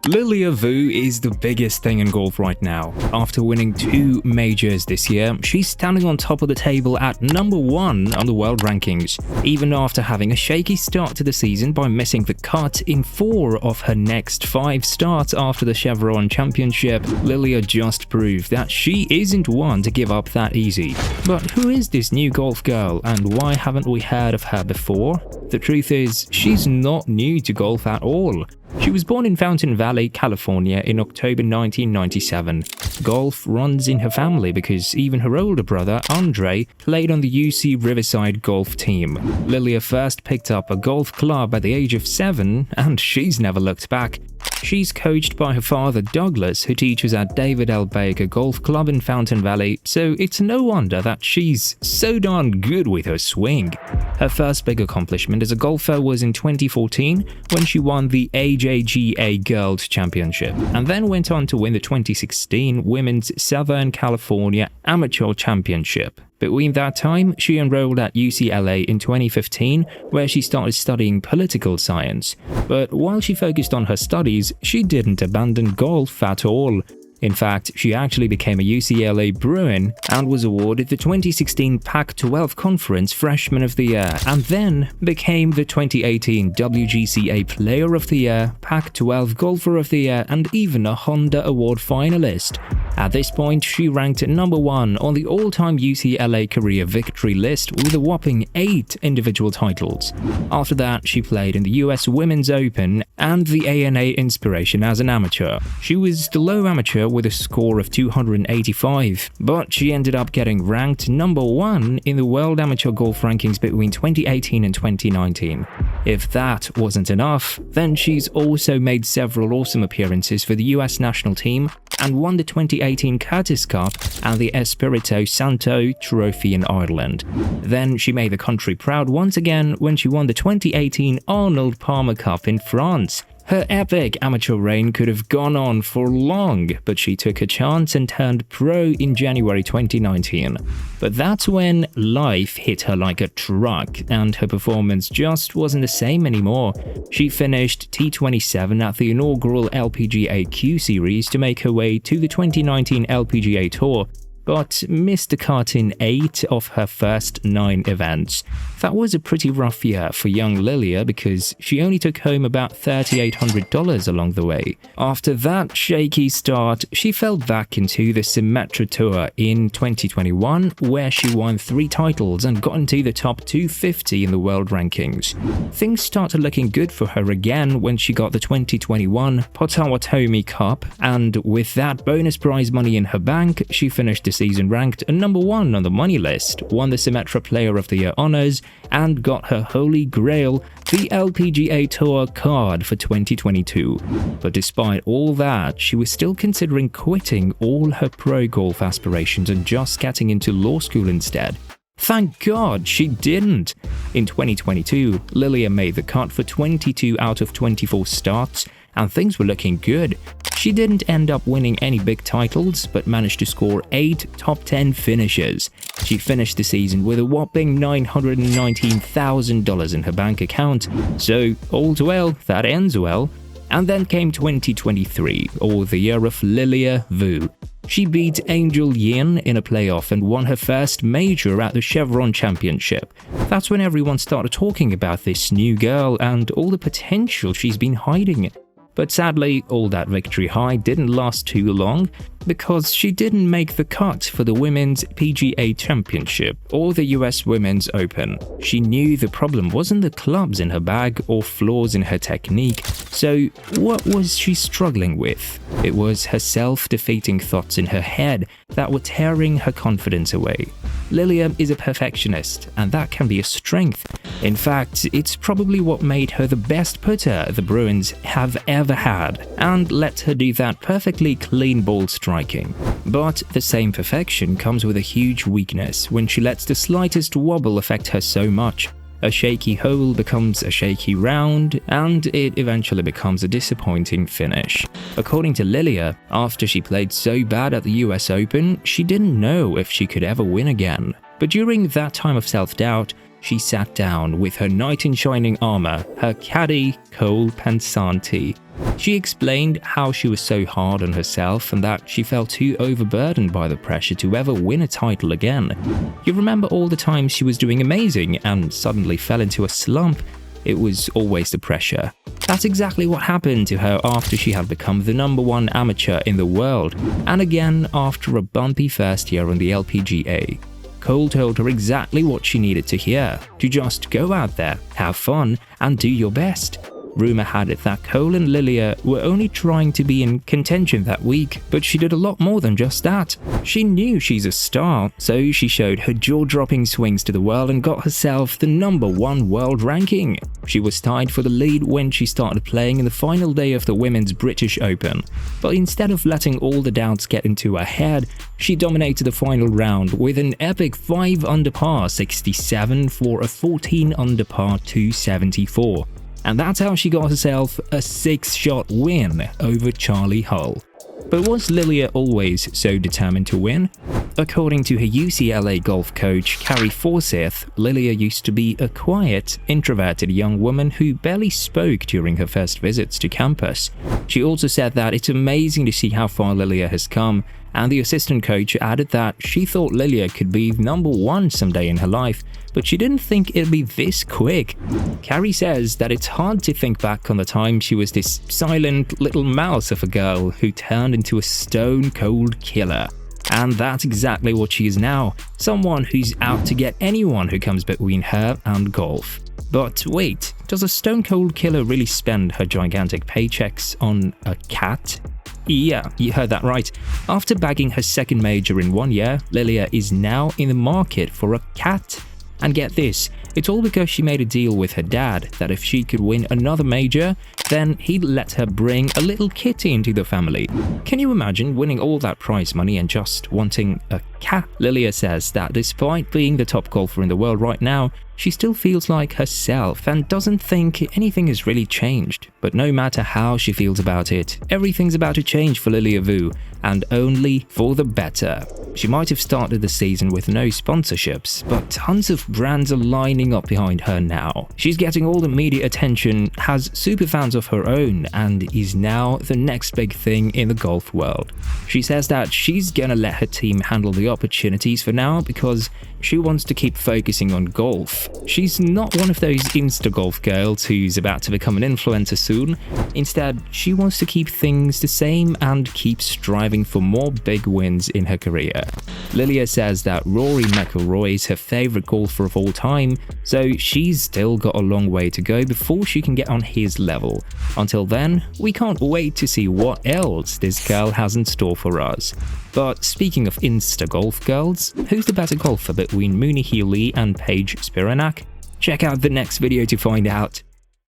Lilia Vu is the biggest thing in golf right now. After winning 2 majors this year, she's standing on top of the table at number 1 on the world rankings, even after having a shaky start to the season by missing the cut in 4 of her next 5 starts after the Chevron championship. Lilia just proved that she isn't one to give up that easy. But who is this new golf girl, and why haven't we heard of her before? The truth is, she's not new to golf at all. She was born in Fountain Valley, California in October 1997. Golf runs in her family because even her older brother, Andre, played on the UC Riverside golf team. Lilia first picked up a golf club at the age of 7, and she's never looked back. She's coached by her father, Douglas, who teaches at David L. Baker Golf Club in Fountain Valley, so it's no wonder that she's so darn good with her swing. Her first big accomplishment as a golfer was in 2014 when she won the AJGA Girls Championship, and then went on to win the 2016 Women's Southern California Amateur Championship. Between that time, she enrolled at UCLA in 2015, where she started studying political science. But while she focused on her studies, she didn't abandon golf at all. In fact, she actually became a UCLA Bruin and was awarded the 2016 Pac-12 Conference Freshman of the Year, and then became the 2018 WGCA Player of the Year, Pac-12 Golfer of the Year, and even a Honda Award finalist. At this point, she ranked number 1 on the all-time UCLA career victory list with a whopping 8 individual titles. After that, she played in the US Women's Open and the ANA Inspiration as an amateur. She was the low amateur with a score of 285, but she ended up getting ranked number 1 in the World Amateur Golf Rankings between 2018 and 2019. If that wasn't enough, then she's also made several awesome appearances for the US national team and won the 2018 Curtis Cup and the Espirito Santo Trophy in Ireland. Then she made the country proud once again when she won the 2018 Arnold Palmer Cup in France. Her epic amateur reign could have gone on for long, but she took a chance and turned pro in January 2019. But that's when life hit her like a truck, and her performance just wasn't the same anymore. She finished T27 at the inaugural LPGA Q Series to make her way to the 2019 LPGA Tour, but missed the cut in 8 of her first 9 events. That was a pretty rough year for young Lilia because she only took home about $3,800 along the way. After that shaky start, she fell back into the Symetra Tour in 2021, where she won 3 titles and got into the top 250 in the world rankings. Things started looking good for her again when she got the 2021 Potawatomi Cup, and with that bonus prize money in her bank, she finished the season ranked number 1 on the money list, won the Symetra Player of the Year honors, and got her holy grail, the LPGA Tour card for 2022. But despite all that, she was still considering quitting all her pro golf aspirations and just getting into law school instead. Thank God she didn't! In 2022, Lilia made the cut for 22 out of 24 starts, and things were looking good. She didn't end up winning any big titles, but managed to score 8 top 10 finishes. She finished the season with a whopping $919,000 in her bank account, so all's well that ends well. And then came 2023, or the year of Lilia Vu. She beat Angel Yin in a playoff and won her first major at the Chevron Championship. That's when everyone started talking about this new girl and all the potential she's been hiding. But sadly, all that victory high didn't last too long because she didn't make the cut for the Women's PGA Championship or the US Women's Open. She knew the problem wasn't the clubs in her bag or flaws in her technique, so what was she struggling with? It was her self-defeating thoughts in her head that were tearing her confidence away. Lilia is a perfectionist, and that can be a strength. In fact, it's probably what made her the best putter the Bruins have ever had, and let her do that perfectly clean ball striking. But the same perfection comes with a huge weakness when she lets the slightest wobble affect her so much. A shaky hole becomes a shaky round, and it eventually becomes a disappointing finish. According to Lilia, after she played so bad at the US Open, she didn't know if she could ever win again. But during that time of self-doubt, she sat down with her knight in shining armor, her caddy, Cole Pensanti. She explained how she was so hard on herself and that she felt too overburdened by the pressure to ever win a title again. You remember all the times she was doing amazing and suddenly fell into a slump? It was always the pressure. That's exactly what happened to her after she had become the #1 amateur in the world, and again after a bumpy first year on the LPGA. Cole told her exactly what she needed to hear, to just go out there, have fun, and do your best. Rumor had it that Cole and Lilia were only trying to be in contention that week, but she did a lot more than just that. She knew she's a star, so she showed her jaw-dropping swings to the world and got herself the #1 world ranking. She was tied for the lead when she started playing in the final day of the Women's British Open, but instead of letting all the doubts get into her head, she dominated the final round with an epic 5 under par 67 for a 14 under par 274. And that's how she got herself a 6-shot win over Charlie Hull. But was Lilia always so determined to win? According to her UCLA golf coach, Carrie Forsyth, Lilia used to be a quiet, introverted young woman who barely spoke during her first visits to campus. She also said that it's amazing to see how far Lilia has come, and the assistant coach added that she thought Lilia could be #1 someday in her life, but she didn't think it'd be this quick. Carrie says that it's hard to think back on the time she was this silent little mouse of a girl who turned into a stone-cold killer. And that's exactly what she is now, someone who's out to get anyone who comes between her and golf. But wait, does a stone-cold killer really spend her gigantic paychecks on a cat? Yeah, you heard that right. After bagging her second major in 1 year, Lilia is now in the market for a cat. And get this, it's all because she made a deal with her dad that if she could win another major, then he'd let her bring a little kitty into the family. Can you imagine winning all that prize money and just wanting a cat? Lilia says that despite being the top golfer in the world right now, she still feels like herself and doesn't think anything has really changed. But no matter how she feels about it, everything's about to change for Lilia Vu, and only for the better. She might have started the season with no sponsorships, but tons of brands are lining up behind her now. She's getting all the media attention, has superfans of her own, and is now the next big thing in the golf world. She says that she's gonna let her team handle the opportunities for now because she wants to keep focusing on golf. She's not one of those Insta golf girls who's about to become an influencer soon. Instead, she wants to keep things the same and keep striving for more big wins in her career. Lilia says that Rory McIlroy is her favorite golfer of all time, so she's still got a long way to go before she can get on his level. Until then, we can't wait to see what else this girl has in store for us. But speaking of Insta golf girls, who's the better golfer between Mooney Healy and Paige Spiranak? Check out the next video to find out.